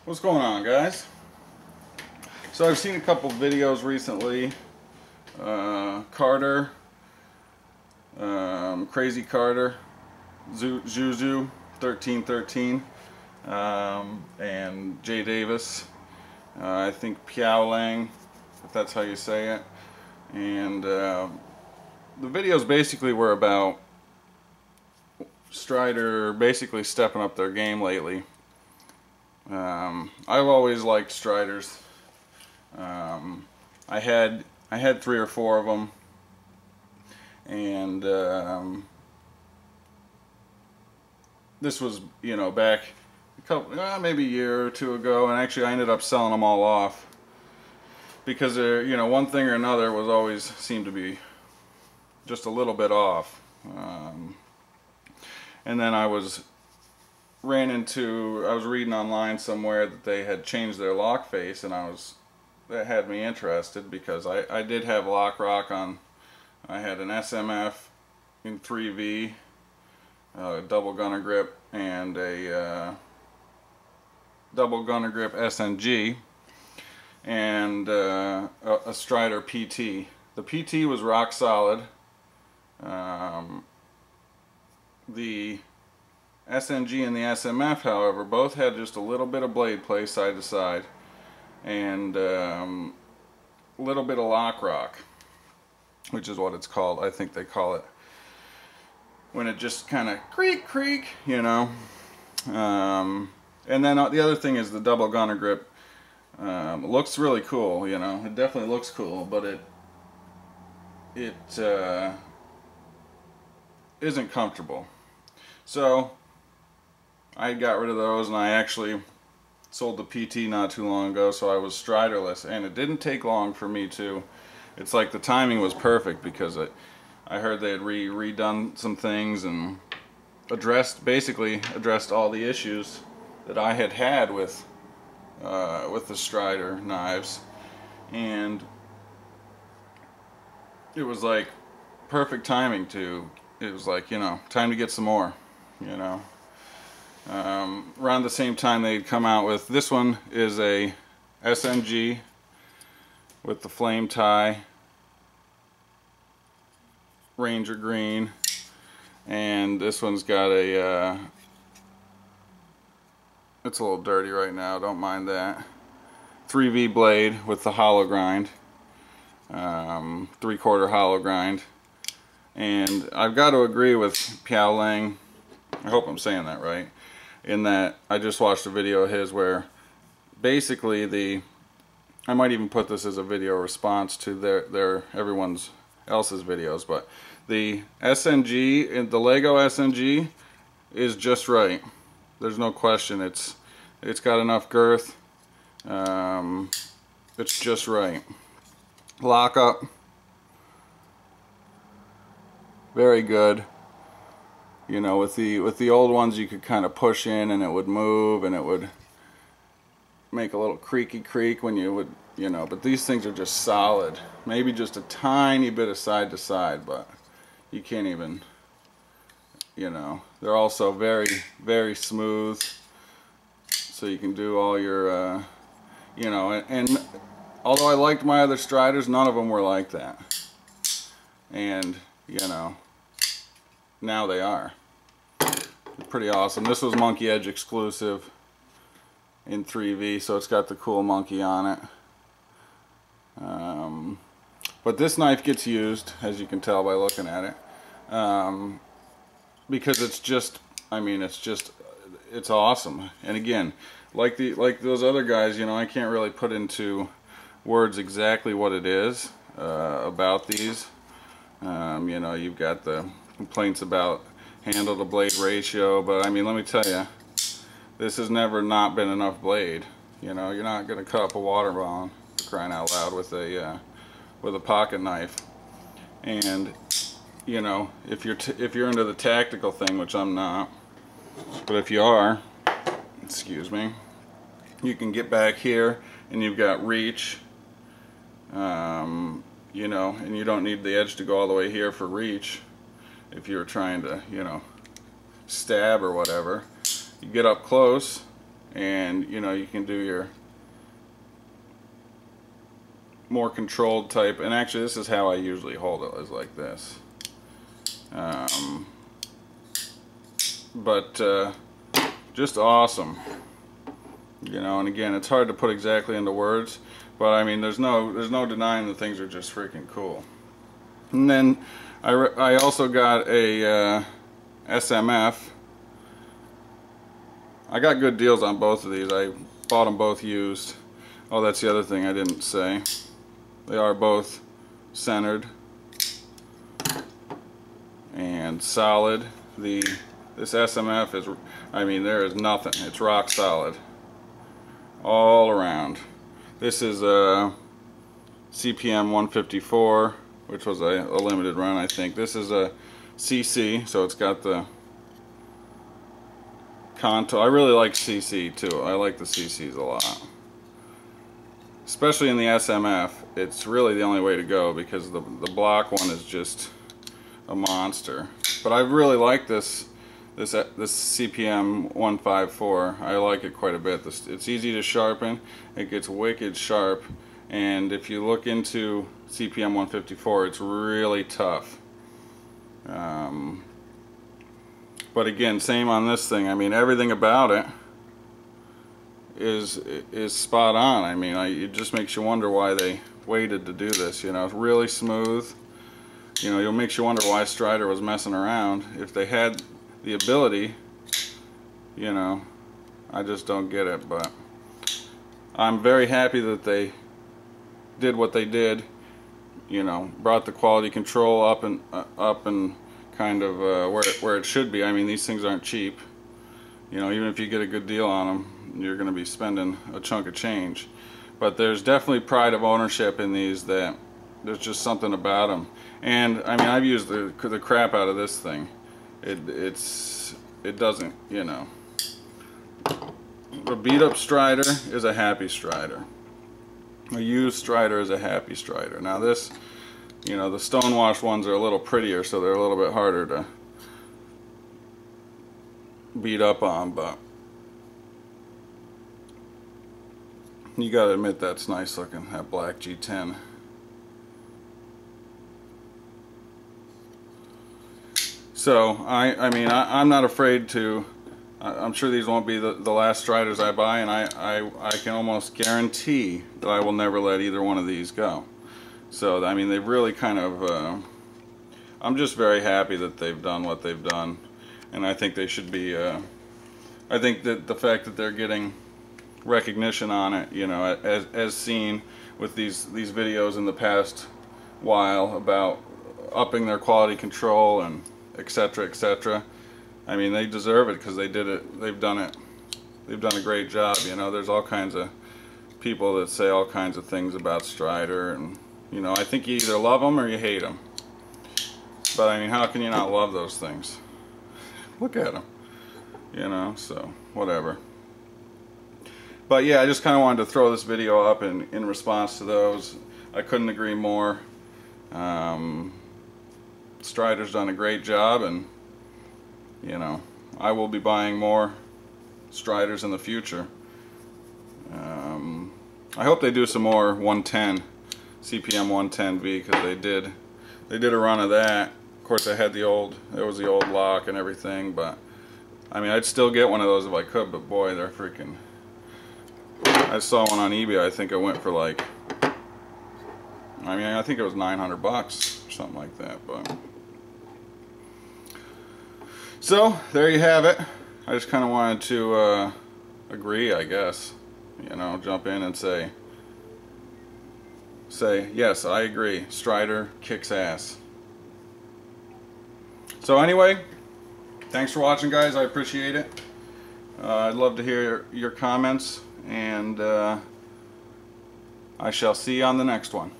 What's going on, guys? So I've seen a couple videos recently. Carter, Crazy Carter, Zuzu 1313, and jdavis. I think pyaoliang, if that's how you say it. And the videos basically were about Strider basically stepping up their game lately. I've always liked Striders. I had 3 or 4 of them, and this was, back a couple, maybe a year or 2 ago, and actually I ended up selling them all off because one thing or another was always seemed to be just a little bit off. And then I was reading online somewhere that they had changed their lock face, and that had me interested because I did have lock rock on. I had an SMF in 3V, double gunner grip, and a double gunner grip SNG, and a Strider PT. The PT was rock solid. The SNG and the SMF, however, both had just a little bit of blade play side to side, and a little bit of lock rock, which is what it's called. I think they call it when it just kind of creak, And then the other thing is the double gunner grip. Looks really cool, It definitely looks cool, but it isn't comfortable. So I got rid of those, and I actually sold the PT not too long ago, so I was Striderless, and it didn't take long for me to. It's like the timing was perfect because I heard they had redone some things and basically addressed all the issues that I had with the Strider knives, and it was like perfect timing it was like, time to get some more, Around the same time they'd come out with, this one is a SNG with the flame tie, Ranger green, and this one's got it's a little dirty right now, don't mind that, 3V blade with the hollow grind, 3/4 hollow grind. And I've got to agree with Pyaoliang, I hope I'm saying that right, in that I just watched a video of his where basically I might even put this as a video response to everyone else's videos, but the SNG, the Lego SNG is just right. There's no question. It's got enough girth. It's just right. Lock up, very good. With the old ones you could kind of push in and it would move and it would make a little creaky creak when you would, but these things are just solid. Maybe just a tiny bit of side to side, but you can't even, they're also very, very smooth, so you can do all your, and although I liked my other Striders, none of them were like that. And, now they are. Pretty awesome. This was Monkey Edge exclusive in 3V, so it's got the cool monkey on it. But this knife gets used, as you can tell by looking at it, because it's just, it's awesome. And again, like those other guys, I can't really put into words exactly what it is about these. You've got the complaints about handle to blade ratio, but let me tell you, this has never not been enough blade. You're not going to cut up a water balloon, for crying out loud, with a pocket knife. And if you're into the tactical thing, which I'm not, but if you are, excuse me, you can get back here and you've got reach. And you don't need the edge to go all the way here for reach. If you're trying to, stab or whatever, you get up close and you know, you can do your more controlled type. And actually, this is how I usually hold it, is like this. But just awesome, you know. And again, it's hard to put exactly into words, but I mean, there's no denying the things are just freaking cool. And then I also got a SMF. I got good deals on both of these. I bought them both used. Oh, that's the other thing I didn't say. They are both centered and solid. This SMF is, I mean, there is nothing. It's rock solid all around. This is a CPM 154, which was a limited run, I think. This is a CC, so it's got the contour. I really like CC too. I like the CCs a lot. Especially in the SMF, it's really the only way to go, because the block one is just a monster. But I really like this CPM 154. I like it quite a bit. It's easy to sharpen. It gets wicked sharp. And if you look into CPM 154, it's really tough. But again, same on this thing. I mean, everything about it is spot on. I mean, it just makes you wonder why they waited to do this. You know, it's really smooth. You know, it makes you wonder why Strider was messing around. If they had the ability, you know, I just don't get it. But I'm very happy that they did what they did. You know, brought the quality control up and kind of where it should be. I mean, these things aren't cheap. You know, even if you get a good deal on them, you're going to be spending a chunk of change. But there's definitely pride of ownership in these, that there's just something about them. And I mean, I've used the crap out of this thing. It doesn't, you know. A beat up Strider is a happy Strider. A used Strider is a happy Strider. Now this, you know, the stonewashed ones are a little prettier, so they're a little bit harder to beat up on, but you gotta admit that's nice looking, that black G10. So I mean, I'm not afraid to. I'm sure these won't be the last Striders I buy, and I can almost guarantee that I will never let either one of these go. So I mean, they've really kind of. I'm just very happy that they've done what they've done, and I think they should be. I think that the fact that they're getting recognition on it, you know, as seen with these videos in the past while about upping their quality control and etc., etc. I mean, they deserve it, because they did it. They've done it. They've done a great job. You know, there's all kinds of people that say all kinds of things about Strider, and you know, I think you either love them or you hate them. But I mean, how can you not love those things? Look at them. You know, so whatever. But yeah, I just kind of wanted to throw this video up in response to those. I couldn't agree more. Strider's done a great job, and you know, I will be buying more Striders in the future. I hope they do some more 110 CPM 110V, because they did a run of that. Of course, I had there was the old lock and everything, but I mean, I'd still get one of those if I could. But boy, they're freaking. I saw one on eBay. I think it went for like, I mean, I think it was $900 or something like that. But so there you have it. I just kind of wanted to agree, I guess. You know, jump in and say yes, I agree. Strider kicks ass. So anyway, thanks for watching, guys. I appreciate it. I'd love to hear your comments, and I shall see you on the next one.